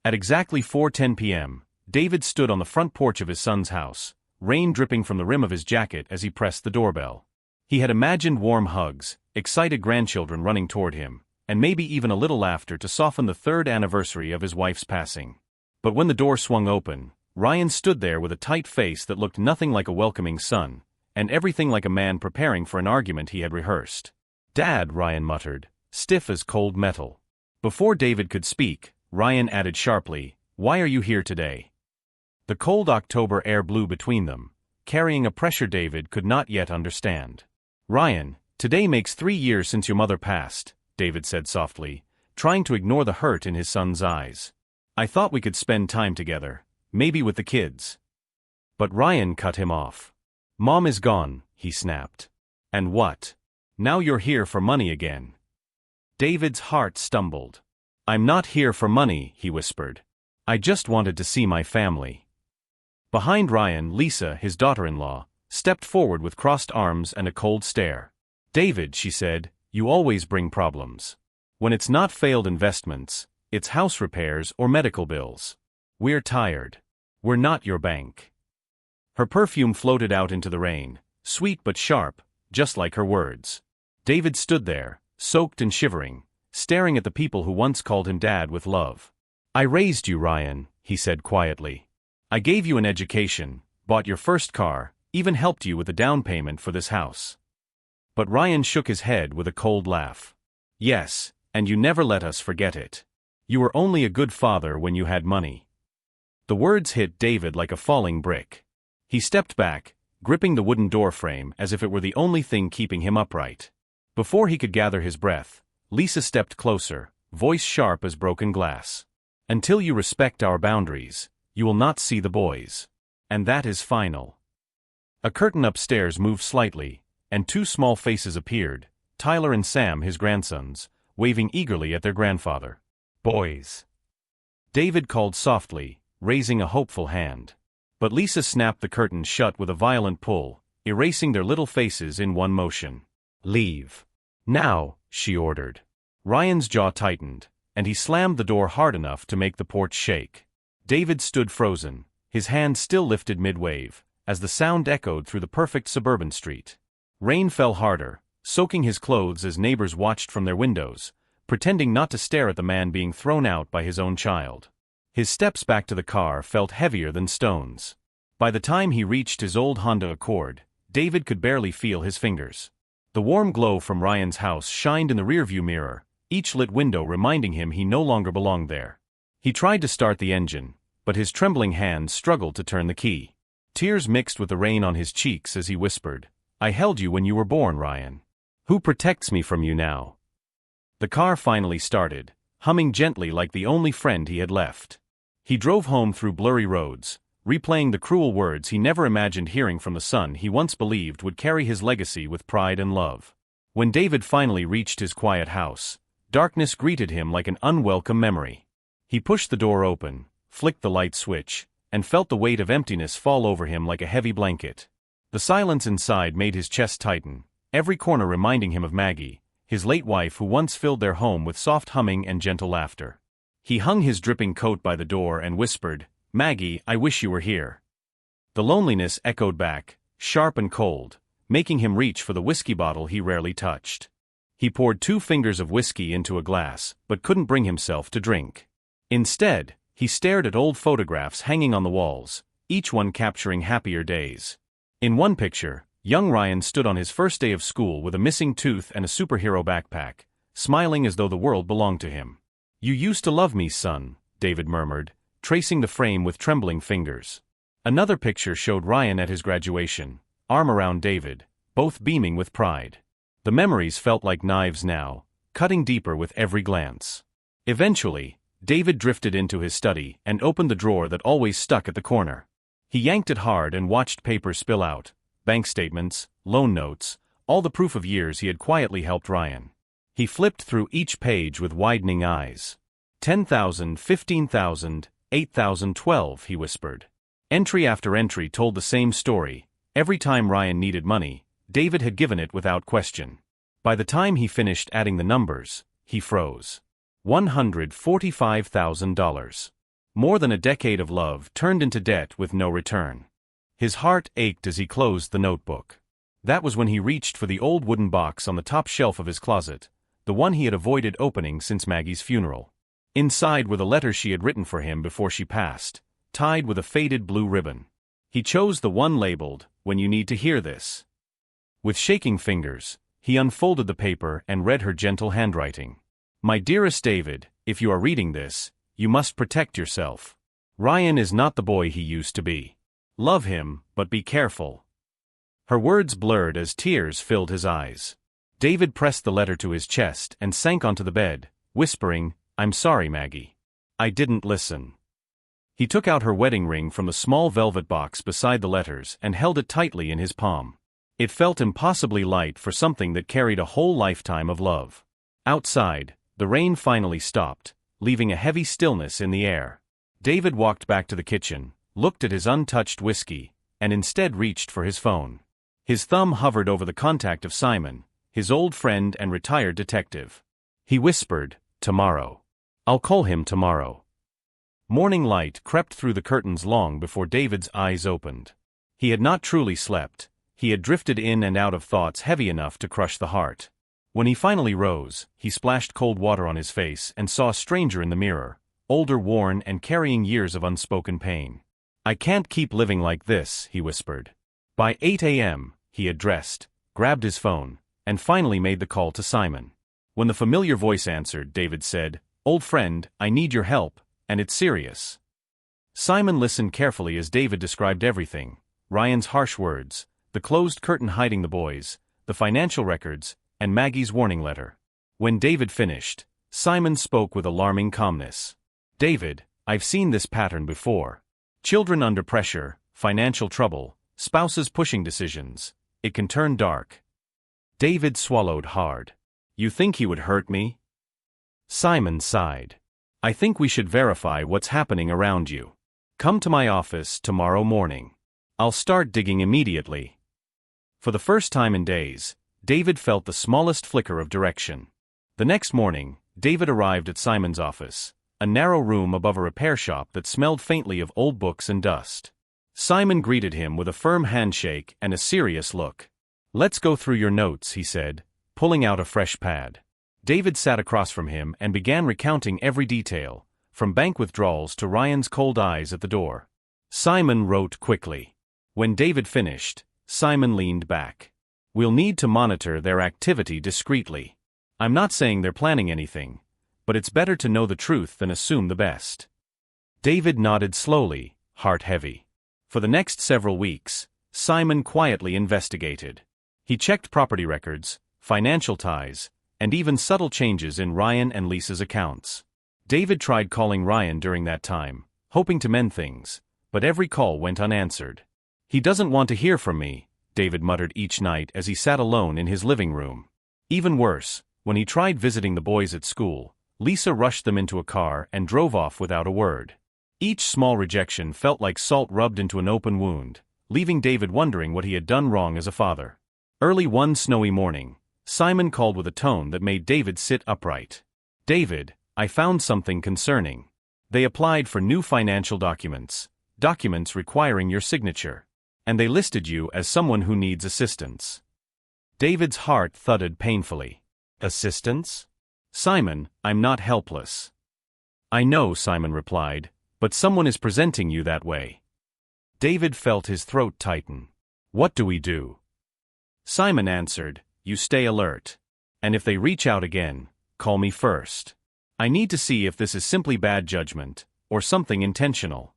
At exactly 4:10 p.m., David stood on the front porch of his son's house, rain dripping from the rim of his jacket as he pressed the doorbell. He had imagined warm hugs, excited grandchildren running toward him, and maybe even a little laughter to soften the 3rd anniversary of his wife's passing. But when the door swung open, Ryan stood there with a tight face that looked nothing like a welcoming son, and everything like a man preparing for an argument he had rehearsed. "Dad," Ryan muttered, stiff as cold metal. Before David could speak, Ryan added sharply, "Why are you here today?" The cold October air blew between them, carrying a pressure David could not yet understand. "Ryan, today makes 3 years since your mother passed," David said softly, trying to ignore the hurt in his son's eyes. "I thought we could spend time together, maybe with the kids." But Ryan cut him off. "Mom is gone," he snapped. "And what? Now you're here for money again." David's heart stumbled. "I'm not here for money," he whispered. "I just wanted to see my family." Behind Ryan, Lisa, his daughter-in-law, stepped forward with crossed arms and a cold stare. "David," she said, "you always bring problems. When it's not failed investments, it's house repairs or medical bills. We're tired. We're not your bank." Her perfume floated out into the rain, sweet but sharp, just like her words. David stood there, soaked and shivering, staring at the people who once called him Dad with love. "I raised you, Ryan," he said quietly. "I gave you an education, bought your first car, even helped you with the down payment for this house." But Ryan shook his head with a cold laugh. "Yes, and you never let us forget it. You were only a good father when you had money." The words hit David like a falling brick. He stepped back, gripping the wooden doorframe as if it were the only thing keeping him upright. Before he could gather his breath, Lisa stepped closer, voice sharp as broken glass. "Until you respect our boundaries, you will not see the boys. And that is final." A curtain upstairs moved slightly, and 2 small faces appeared, Tyler and Sam, his grandsons, waving eagerly at their grandfather. "Boys," David called softly, raising a hopeful hand. But Lisa snapped the curtain shut with a violent pull, erasing their little faces in one motion. "Leave. Now," she ordered. Ryan's jaw tightened, and he slammed the door hard enough to make the porch shake. David stood frozen, his hand still lifted mid-wave, as the sound echoed through the perfect suburban street. Rain fell harder, soaking his clothes as neighbors watched from their windows, pretending not to stare at the man being thrown out by his own child. His steps back to the car felt heavier than stones. By the time he reached his old Honda Accord, David could barely feel his fingers. The warm glow from Ryan's house shined in the rearview mirror, each lit window reminding him he no longer belonged there. He tried to start the engine, but his trembling hands struggled to turn the key. Tears mixed with the rain on his cheeks as he whispered, "I held you when you were born, Ryan. Who protects me from you now?" The car finally started, humming gently like the only friend he had left. He drove home through blurry roads, replaying the cruel words he never imagined hearing from the son he once believed would carry his legacy with pride and love. When David finally reached his quiet house, darkness greeted him like an unwelcome memory. He pushed the door open, flicked the light switch, and felt the weight of emptiness fall over him like a heavy blanket. The silence inside made his chest tighten, every corner reminding him of Maggie, his late wife who once filled their home with soft humming and gentle laughter. He hung his dripping coat by the door and whispered, "Maggie, I wish you were here." The loneliness echoed back, sharp and cold, making him reach for the whiskey bottle he rarely touched. He poured 2 fingers of whiskey into a glass, but couldn't bring himself to drink. Instead, he stared at old photographs hanging on the walls, each one capturing happier days. In one picture, young Ryan stood on his first day of school with a missing tooth and a superhero backpack, smiling as though the world belonged to him. "You used to love me, son," David murmured, tracing the frame with trembling fingers. Another picture showed Ryan at his graduation, arm around David, both beaming with pride. The memories felt like knives now, cutting deeper with every glance. Eventually, David drifted into his study and opened the drawer that always stuck at the corner. He yanked it hard and watched papers spill out, bank statements, loan notes, all the proof of years he had quietly helped Ryan. He flipped through each page with widening eyes. 10,000, 15,000, 8,000, 12, he whispered. Entry after entry told the same story. Every time Ryan needed money, David had given it without question. By the time he finished adding the numbers, he froze. $145,000. More than a decade of love turned into debt with no return. His heart ached as he closed the notebook. That was when he reached for the old wooden box on the top shelf of his closet, the one he had avoided opening since Maggie's funeral. Inside were the letters she had written for him before she passed, tied with a faded blue ribbon. He chose the one labeled, "When you need to hear this." With shaking fingers, he unfolded the paper and read her gentle handwriting. "My dearest David, if you are reading this, you must protect yourself. Ryan is not the boy he used to be. Love him, but be careful." Her words blurred as tears filled his eyes. David pressed the letter to his chest and sank onto the bed, whispering, "I'm sorry, Maggie. I didn't listen." He took out her wedding ring from the small velvet box beside the letters and held it tightly in his palm. It felt impossibly light for something that carried a whole lifetime of love. Outside, the rain finally stopped, leaving a heavy stillness in the air. David walked back to the kitchen, looked at his untouched whiskey, and instead reached for his phone. His thumb hovered over the contact of Simon, his old friend and retired detective. He whispered, "Tomorrow. I'll call him tomorrow." Morning light crept through the curtains long before David's eyes opened. He had not truly slept. He had drifted in and out of thoughts heavy enough to crush the heart. When he finally rose, he splashed cold water on his face and saw a stranger in the mirror, older, worn, and carrying years of unspoken pain. "I can't keep living like this," he whispered. By 8 a.m., he had dressed, grabbed his phone, and finally made the call to Simon. When the familiar voice answered, David said, "Old friend, I need your help, and it's serious." Simon listened carefully as David described everything: Ryan's harsh words, the closed curtain hiding the boys, the financial records, and Maggie's warning letter. When David finished, Simon spoke with alarming calmness. "David, I've seen this pattern before. Children under pressure, financial trouble, spouses pushing decisions. It can turn dark." David swallowed hard. "You think he would hurt me?" Simon sighed. "I think we should verify what's happening around you. Come to my office tomorrow morning. I'll start digging immediately." For the first time in days, David felt the smallest flicker of direction. The next morning, David arrived at Simon's office, a narrow room above a repair shop that smelled faintly of old books and dust. Simon greeted him with a firm handshake and a serious look. "Let's go through your notes," he said, pulling out a fresh pad. David sat across from him and began recounting every detail, from bank withdrawals to Ryan's cold eyes at the door. Simon wrote quickly. When David finished, Simon leaned back. "We'll need to monitor their activity discreetly. I'm not saying they're planning anything, but it's better to know the truth than assume the best." David nodded slowly, heart heavy. For the next several weeks, Simon quietly investigated. He checked property records, financial ties, and even subtle changes in Ryan and Lisa's accounts. David tried calling Ryan during that time, hoping to mend things, but every call went unanswered. "He doesn't want to hear from me," David muttered each night as he sat alone in his living room. Even worse, when he tried visiting the boys at school, Lisa rushed them into a car and drove off without a word. Each small rejection felt like salt rubbed into an open wound, leaving David wondering what he had done wrong as a father. Early one snowy morning, Simon called with a tone that made David sit upright. "David, I found something concerning. They applied for new financial documents requiring your signature. And they listed you as someone who needs assistance." David's heart thudded painfully. "Assistance? Simon, I'm not helpless." "I know," Simon replied, "but someone is presenting you that way." David felt his throat tighten. "What do we do?" Simon answered, "You stay alert. And if they reach out again, call me first. I need to see if this is simply bad judgment, or something intentional."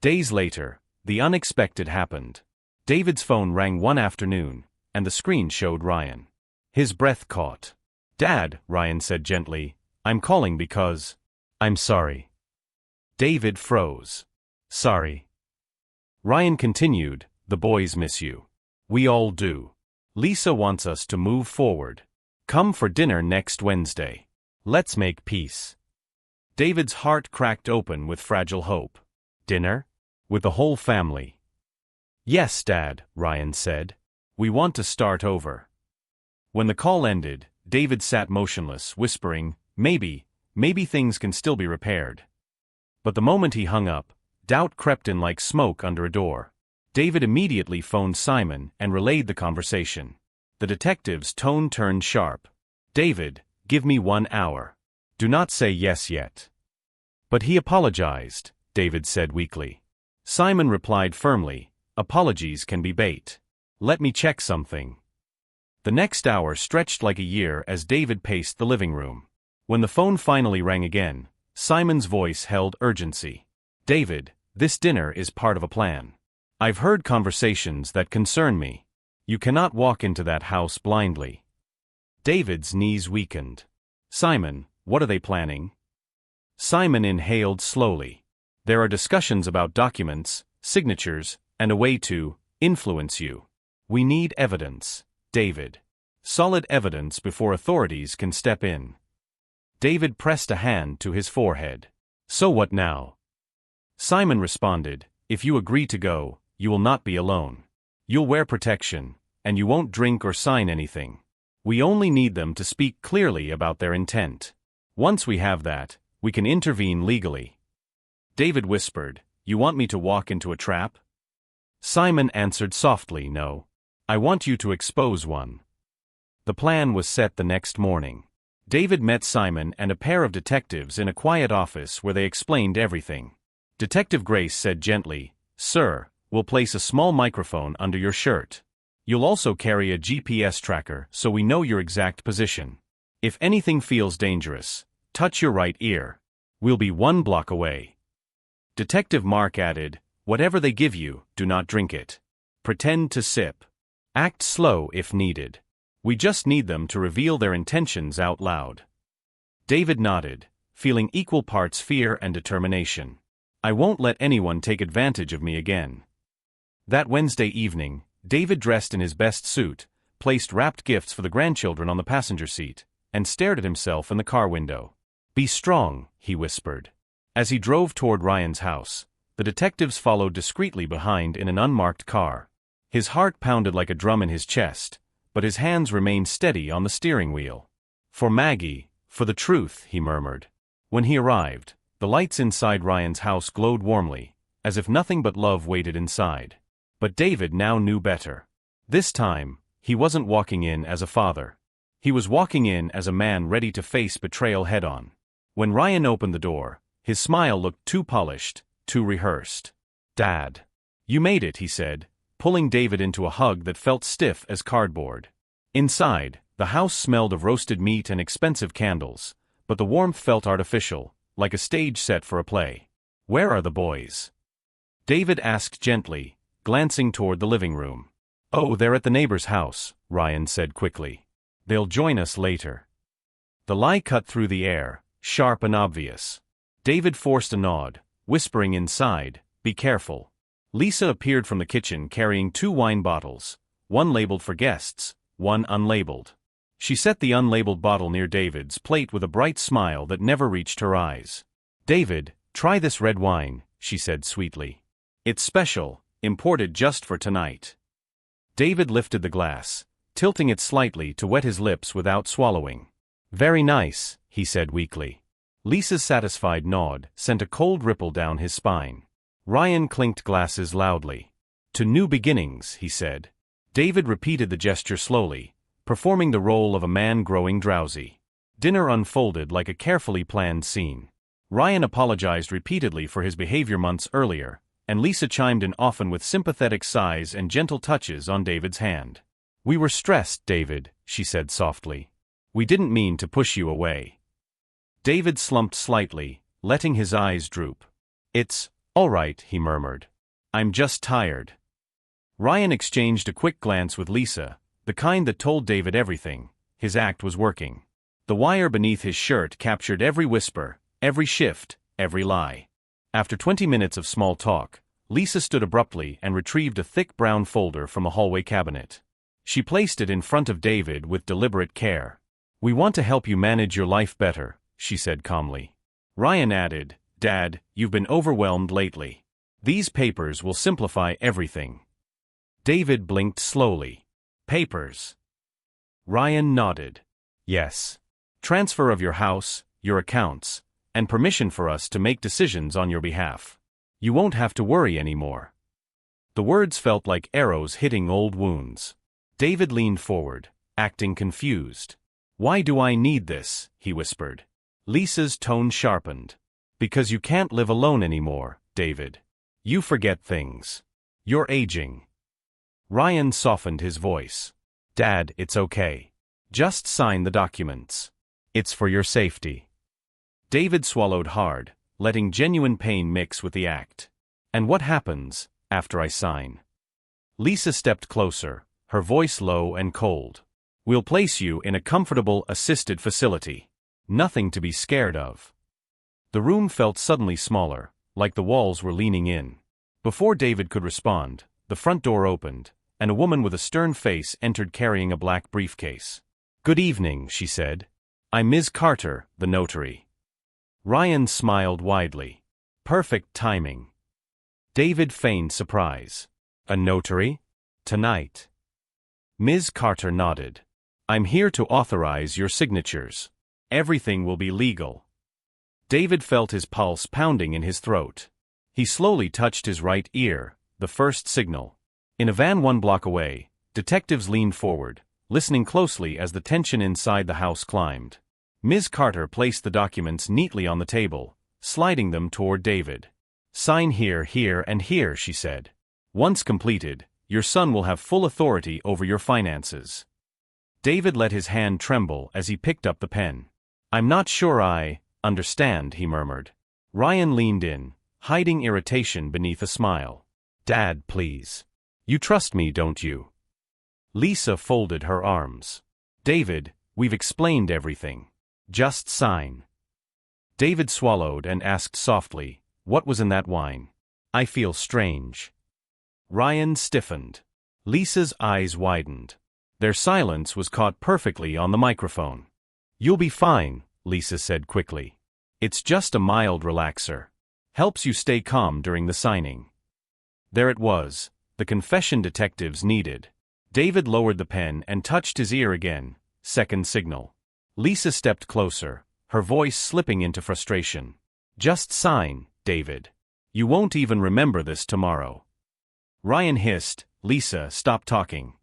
Days later, the unexpected happened. David's phone rang one afternoon, and the screen showed Ryan. His breath caught. "Dad," Ryan said gently, "I'm calling because—" "I'm sorry." David froze. "Sorry." Ryan continued, "The boys miss you. We all do. Lisa wants us to move forward. Come for dinner next Wednesday. Let's make peace." David's heart cracked open with fragile hope. "Dinner? With the whole family?" "Yes, Dad," Ryan said. "We want to start over." When the call ended, David sat motionless, whispering, maybe things can still be repaired." But the moment he hung up, doubt crept in like smoke under a door. David immediately phoned Simon and relayed the conversation. The detective's tone turned sharp. "David, give me 1 hour. Do not say yes yet." "But he apologized," David said weakly. Simon replied firmly, "Apologies can be bait. Let me check something." The next hour stretched like a year as David paced the living room. When the phone finally rang again, Simon's voice held urgency. "David, this dinner is part of a plan. I've heard conversations that concern me. You cannot walk into that house blindly." David's knees weakened. "Simon, what are they planning?" Simon inhaled slowly. "There are discussions about documents, signatures, and a way to influence you. We need evidence, David. Solid evidence before authorities can step in." David pressed a hand to his forehead. "So what now?" Simon responded, "If you agree to go, you will not be alone. You'll wear protection, and you won't drink or sign anything. We only need them to speak clearly about their intent. Once we have that, we can intervene legally." David whispered, "You want me to walk into a trap?" Simon answered softly, "No. I want you to expose one." The plan was set the next morning. David met Simon and a pair of detectives in a quiet office where they explained everything. Detective Grace said gently, "Sir, we'll place a small microphone under your shirt. You'll also carry a GPS tracker so we know your exact position. If anything feels dangerous, touch your right ear. We'll be 1 block away." Detective Mark added, "Whatever they give you, do not drink it. Pretend to sip. Act slow if needed. We just need them to reveal their intentions out loud." David nodded, feeling equal parts fear and determination. "I won't let anyone take advantage of me again." That Wednesday evening, David dressed in his best suit, placed wrapped gifts for the grandchildren on the passenger seat, and stared at himself in the car window. "Be strong," he whispered. As he drove toward Ryan's house, the detectives followed discreetly behind in an unmarked car. His heart pounded like a drum in his chest, but his hands remained steady on the steering wheel. "For Maggie, for the truth," he murmured. When he arrived, the lights inside Ryan's house glowed warmly, as if nothing but love waited inside. But David now knew better. This time, he wasn't walking in as a father. He was walking in as a man ready to face betrayal head-on. When Ryan opened the door, his smile looked too polished, too rehearsed. "Dad. You made it," he said, pulling David into a hug that felt stiff as cardboard. Inside, the house smelled of roasted meat and expensive candles, but the warmth felt artificial, like a stage set for a play. "Where are the boys?" David asked gently, glancing toward the living room. "Oh, they're at the neighbor's house," Ryan said quickly. "They'll join us later." The lie cut through the air, sharp and obvious. David forced a nod, whispering inside, "Be careful." Lisa appeared from the kitchen carrying 2 wine bottles, one labeled for guests, one unlabeled. She set the unlabeled bottle near David's plate with a bright smile that never reached her eyes. "David, try this red wine," she said sweetly. "It's special, imported just for tonight." David lifted the glass, tilting it slightly to wet his lips without swallowing. "Very nice," he said weakly. Lisa's satisfied nod sent a cold ripple down his spine. Ryan clinked glasses loudly. "To new beginnings," he said. David repeated the gesture slowly, performing the role of a man growing drowsy. Dinner unfolded like a carefully planned scene. Ryan apologized repeatedly for his behavior months earlier, and Lisa chimed in often with sympathetic sighs and gentle touches on David's hand. "We were stressed, David," she said softly. "We didn't mean to push you away." David slumped slightly, letting his eyes droop. "It's all right," he murmured. "I'm just tired." Ryan exchanged a quick glance with Lisa, the kind that told David everything. His act was working. The wire beneath his shirt captured every whisper, every shift, every lie. After 20 minutes of small talk, Lisa stood abruptly and retrieved a thick brown folder from a hallway cabinet. She placed it in front of David with deliberate care. "We want to help you manage your life better," she said calmly. Ryan added, "Dad, you've been overwhelmed lately. These papers will simplify everything." David blinked slowly. "Papers?" Ryan nodded. "Yes. Transfer of your house, your accounts, and permission for us to make decisions on your behalf. You won't have to worry anymore." The words felt like arrows hitting old wounds. David leaned forward, acting confused. "Why do I need this?" he whispered. Lisa's tone sharpened. "Because you can't live alone anymore, David. You forget things. You're aging." Ryan softened his voice. "Dad, it's okay. Just sign the documents. It's for your safety." David swallowed hard, letting genuine pain mix with the act. "And what happens after I sign?" Lisa stepped closer, her voice low and cold. "We'll place you in a comfortable assisted facility. Nothing to be scared of." The room felt suddenly smaller, like the walls were leaning in. Before David could respond, the front door opened, and a woman with a stern face entered carrying a black briefcase. "Good evening," she said. "I'm Ms. Carter, the notary." Ryan smiled widely. Perfect timing. David feigned surprise. "A notary? Tonight?" Ms. Carter nodded. "I'm here to authorize your signatures. Everything will be legal." David felt his pulse pounding in his throat. He slowly touched his right ear, the first signal. In a van 1 block away, detectives leaned forward, listening closely as the tension inside the house climbed. Ms. Carter placed the documents neatly on the table, sliding them toward David. "Sign here, here, and here," she said. "Once completed, your son will have full authority over your finances." David let his hand tremble as he picked up the pen. "I'm not sure I understand," he murmured. Ryan leaned in, hiding irritation beneath a smile. "Dad, please. You trust me, don't you?" Lisa folded her arms. "David, we've explained everything. Just sign." David swallowed and asked softly, "What was in that wine? I feel strange." Ryan stiffened. Lisa's eyes widened. Their silence was caught perfectly on the microphone. "You'll be fine," Lisa said quickly. "It's just a mild relaxer. Helps you stay calm during the signing." There it was, the confession detectives needed. David lowered the pen and touched his ear again, second signal. Lisa stepped closer, her voice slipping into frustration. "Just sign, David. You won't even remember this tomorrow." Ryan hissed, "Lisa, stop talking."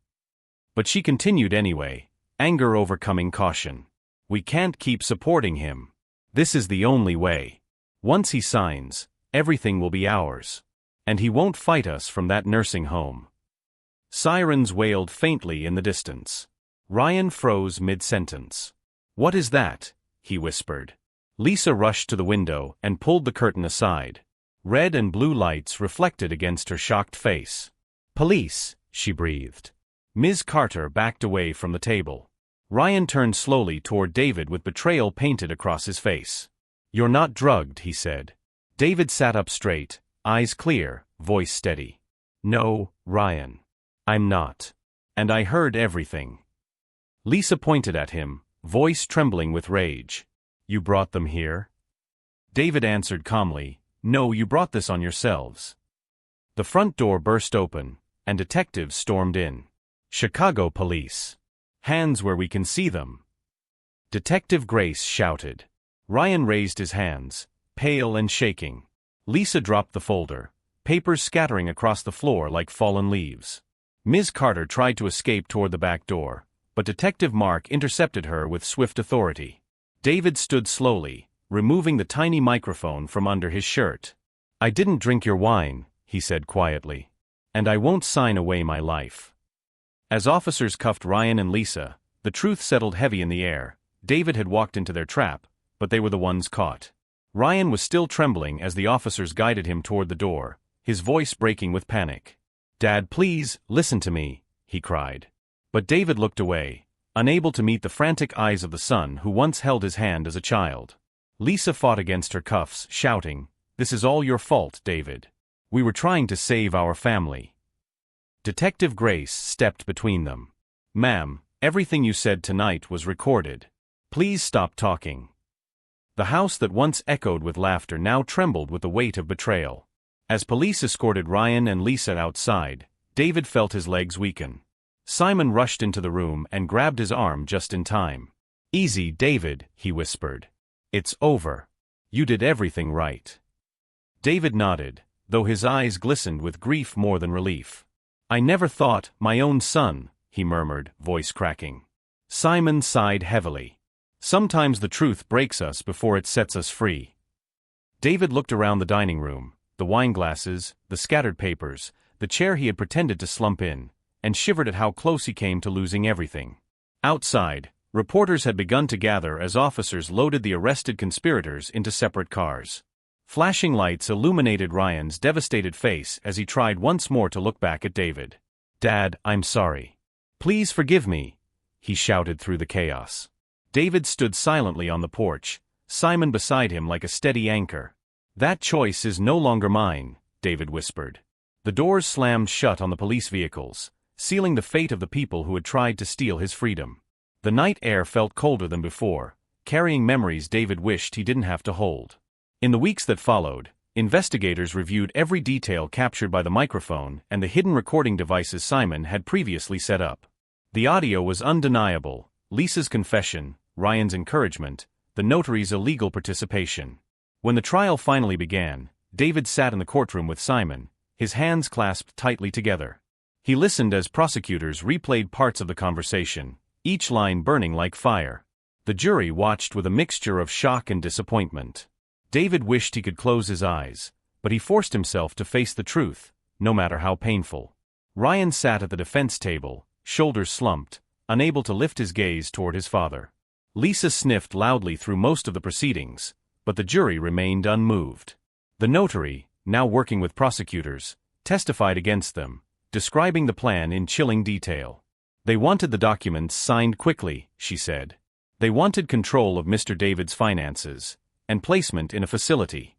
But she continued anyway, anger overcoming caution. "We can't keep supporting him. This is the only way. Once he signs, everything will be ours. And he won't fight us from that nursing home." Sirens wailed faintly in the distance. Ryan froze mid-sentence. "What is that?" he whispered. Lisa rushed to the window and pulled the curtain aside. Red and blue lights reflected against her shocked face. "Police," she breathed. Ms. Carter backed away from the table. Ryan turned slowly toward David with betrayal painted across his face. "You're not drugged," he said. David sat up straight, eyes clear, voice steady. "No, Ryan. I'm not. And I heard everything." Lisa pointed at him, voice trembling with rage. "You brought them here?" David answered calmly, "No, you brought this on yourselves." The front door burst open, and detectives stormed in. "Chicago police. Hands where we can see them." Detective Grace shouted. Ryan raised his hands, pale and shaking. Lisa dropped the folder, papers scattering across the floor like fallen leaves. Ms. Carter tried to escape toward the back door, but Detective Mark intercepted her with swift authority. David stood slowly, removing the tiny microphone from under his shirt. "I didn't drink your wine," he said quietly. "And I won't sign away my life." As officers cuffed Ryan and Lisa, the truth settled heavy in the air. David had walked into their trap, but they were the ones caught. Ryan was still trembling as the officers guided him toward the door, his voice breaking with panic. "Dad, please, listen to me," he cried. But David looked away, unable to meet the frantic eyes of the son who once held his hand as a child. Lisa fought against her cuffs, shouting, "This is all your fault, David. We were trying to save our family." Detective Grace stepped between them. "Ma'am, everything you said tonight was recorded. Please stop talking." The house that once echoed with laughter now trembled with the weight of betrayal. As police escorted Ryan and Lisa outside, David felt his legs weaken. Simon rushed into the room and grabbed his arm just in time. "Easy, David," he whispered. "It's over. You did everything right. David nodded, though his eyes glistened with grief more than relief. I never thought, my own son, he murmured, voice cracking. Simon sighed heavily. Sometimes the truth breaks us before it sets us free. David looked around the dining room, the wineglasses, the scattered papers, the chair he had pretended to slump in, and shivered at how close he came to losing everything. Outside, reporters had begun to gather as officers loaded the arrested conspirators into separate cars. Flashing lights illuminated Ryan's devastated face as he tried once more to look back at David. Dad, I'm sorry. Please forgive me, he shouted through the chaos. David stood silently on the porch, Simon beside him like a steady anchor. That choice is no longer mine, David whispered. The doors slammed shut on the police vehicles, sealing the fate of the people who had tried to steal his freedom. The night air felt colder than before, carrying memories David wished he didn't have to hold. In the weeks that followed, investigators reviewed every detail captured by the microphone and the hidden recording devices Simon had previously set up. The audio was undeniable: Lisa's confession, Ryan's encouragement, the notary's illegal participation. When the trial finally began, David sat in the courtroom with Simon, his hands clasped tightly together. He listened as prosecutors replayed parts of the conversation, each line burning like fire. The jury watched with a mixture of shock and disappointment. David wished he could close his eyes, but he forced himself to face the truth, no matter how painful. Ryan sat at the defense table, shoulders slumped, unable to lift his gaze toward his father. Lisa sniffed loudly through most of the proceedings, but the jury remained unmoved. The notary, now working with prosecutors, testified against them, describing the plan in chilling detail. They wanted the documents signed quickly, she said. They wanted control of Mr. David's finances, and placement in a facility.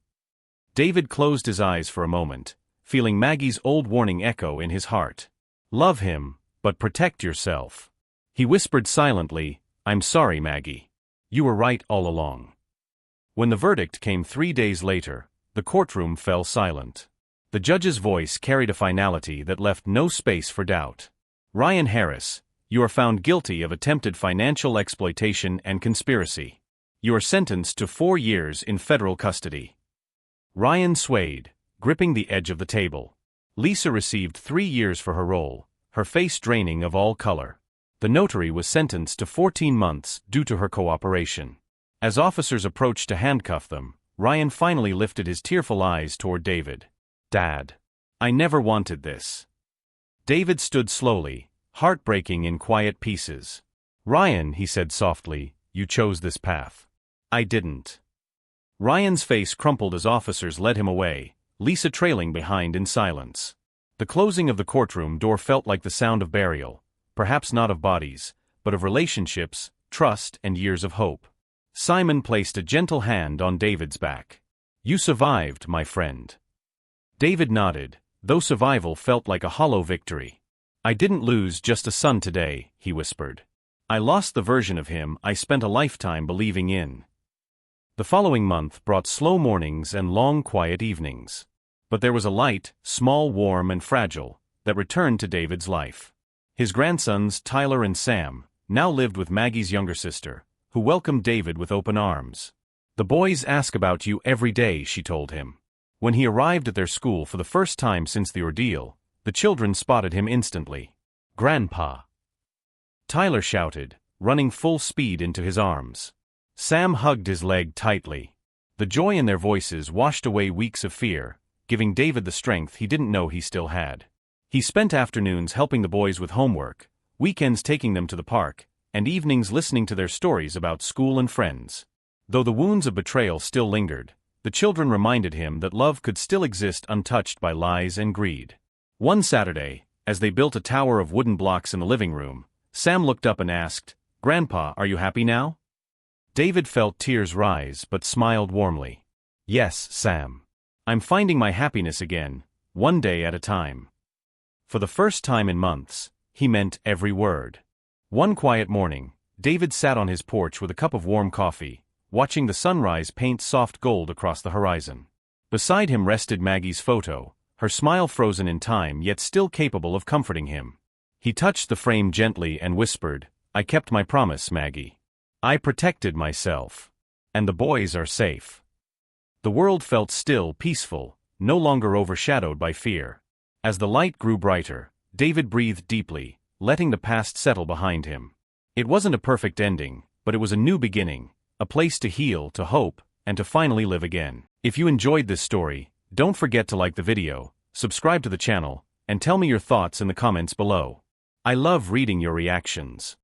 David closed his eyes for a moment, feeling Maggie's old warning echo in his heart. Love him, but protect yourself. He whispered silently, I'm sorry, Maggie. You were right all along. When the verdict came 3 days later, the courtroom fell silent. The judge's voice carried a finality that left no space for doubt. Ryan Harris, you are found guilty of attempted financial exploitation and conspiracy. You are sentenced to 4 years in federal custody. Ryan swayed, gripping the edge of the table. Lisa received 3 years for her role, her face draining of all color. The notary was sentenced to 14 months due to her cooperation. As officers approached to handcuff them, Ryan finally lifted his tearful eyes toward David. Dad. I never wanted this. David stood slowly, heartbreaking in quiet pieces. Ryan, he said softly, you chose this path. I didn't. Ryan's face crumpled as officers led him away, Lisa trailing behind in silence. The closing of the courtroom door felt like the sound of burial, perhaps not of bodies, but of relationships, trust, and years of hope. Simon placed a gentle hand on David's back. You survived, my friend. David nodded, though survival felt like a hollow victory. I didn't lose just a son today, he whispered. I lost the version of him I spent a lifetime believing in. The following month brought slow mornings and long quiet evenings. But there was a light, small, warm, and fragile, that returned to David's life. His grandsons, Tyler and Sam, now lived with Maggie's younger sister, who welcomed David with open arms. The boys ask about you every day, she told him. When he arrived at their school for the first time since the ordeal, the children spotted him instantly. Grandpa! Tyler shouted, running full speed into his arms. Sam hugged his leg tightly. The joy in their voices washed away weeks of fear, giving David the strength he didn't know he still had. He spent afternoons helping the boys with homework, weekends taking them to the park, and evenings listening to their stories about school and friends. Though the wounds of betrayal still lingered, the children reminded him that love could still exist untouched by lies and greed. One Saturday, as they built a tower of wooden blocks in the living room, Sam looked up and asked, Grandpa, are you happy now? David felt tears rise but smiled warmly. Yes, Sam. I'm finding my happiness again, one day at a time. For the first time in months, he meant every word. One quiet morning, David sat on his porch with a cup of warm coffee, watching the sunrise paint soft gold across the horizon. Beside him rested Maggie's photo, her smile frozen in time yet still capable of comforting him. He touched the frame gently and whispered, I kept my promise, Maggie. I protected myself. And the boys are safe. The world felt still, peaceful, no longer overshadowed by fear. As the light grew brighter, David breathed deeply, letting the past settle behind him. It wasn't a perfect ending, but it was a new beginning, a place to heal, to hope, and to finally live again. If you enjoyed this story, don't forget to like the video, subscribe to the channel, and tell me your thoughts in the comments below. I love reading your reactions.